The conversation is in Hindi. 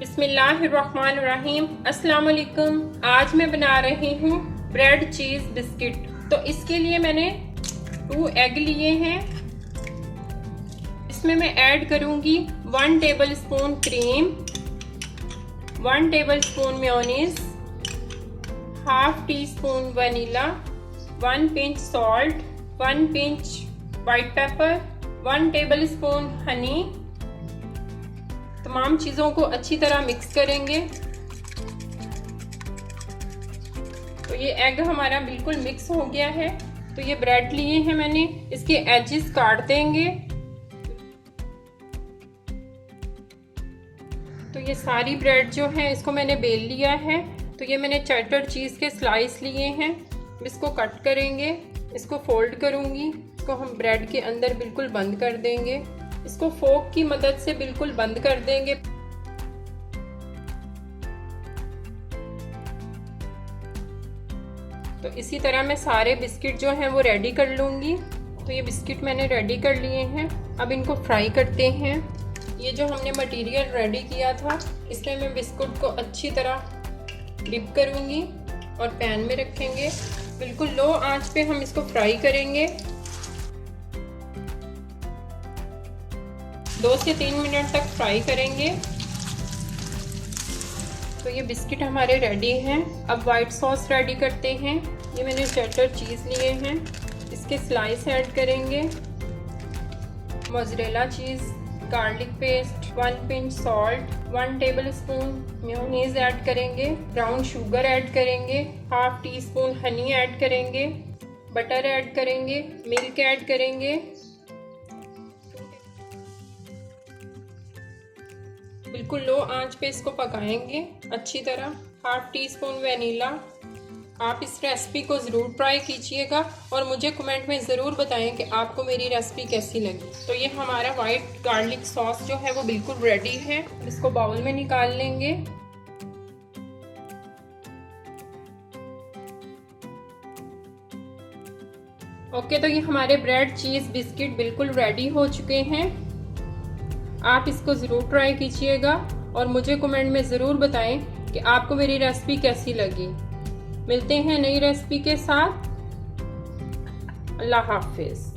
बिस्मिल्लाहिर्रहमानिर्रहीम। अस्सलाम वालेकुम। आज मैं बना रही हूँ ब्रेड चीज़ बिस्किट। तो इसके लिए मैंने 2 एग लिए हैं। इसमें मैं ऐड करूँगी 1 table spoon cream, 1 table spoon mayonnaise, half tea spoon vanilla, 1 pinch salt, 1 pinch white paper, 1 table spoon Honey. तमाम चीज़ों को अच्छी तरह मिक्स करेंगे। तो ये एग हमारा बिल्कुल मिक्स हो गया है। तो ये ब्रेड लिए हैं मैंने, इसके एजेस काट देंगे। तो ये सारी ब्रेड जो है इसको मैंने बेल लिया है। तो ये मैंने चेडर चीज़ के स्लाइस लिए हैं। इसको कट करेंगे, इसको फोल्ड करूँगी, इसको हम ब्रेड के अंदर बिल्कुल बंद कर देंगे। इसको फोक की मदद से बिल्कुल बंद कर देंगे। तो इसी तरह मैं सारे बिस्किट जो हैं वो रेडी कर लूँगी। तो ये बिस्किट मैंने रेडी कर लिए हैं। अब इनको फ्राई करते हैं। ये जो हमने मटेरियल रेडी किया था, इसमें मैं बिस्कुट को अच्छी तरह डिप करूँगी और पैन में रखेंगे। बिल्कुल लो आंच पे हम इसको फ्राई करेंगे। 2 से 3 मिनट तक फ्राई करेंगे। तो ये बिस्किट हमारे रेडी हैं। अब वाइट सॉस रेडी करते हैं। ये मैंने चेडर चीज़ लिए हैं, इसके स्लाइस ऐड करेंगे, mozzarella cheese, garlic paste, 1 pinch salt, 1 table spoon mayonnaise add करेंगे, ब्राउन शुगर ऐड करेंगे, half tea spoon honey add करेंगे, बटर ऐड करेंगे, मिल्क ऐड करेंगे। बिल्कुल लो आंच पे इसको पकाएंगे अच्छी तरह। Half tea spoon vanilla. आप इस रेसिपी को ज़रूर ट्राई कीजिएगा और मुझे कमेंट में ज़रूर बताएं कि आपको मेरी रेसिपी कैसी लगी। तो ये हमारा वाइट गार्लिक सॉस जो है वो बिल्कुल रेडी है। इसको बाउल में निकाल लेंगे। ओके, तो ये हमारे ब्रेड चीज़ बिस्किट बिल्कुल रेडी हो चुके हैं। आप इसको ज़रूर ट्राई कीजिएगा और मुझे कमेंट में ज़रूर बताएं कि आपको मेरी रेसिपी कैसी लगी। मिलते हैं नई रेसिपी के साथ। अल्लाह हाफिज़।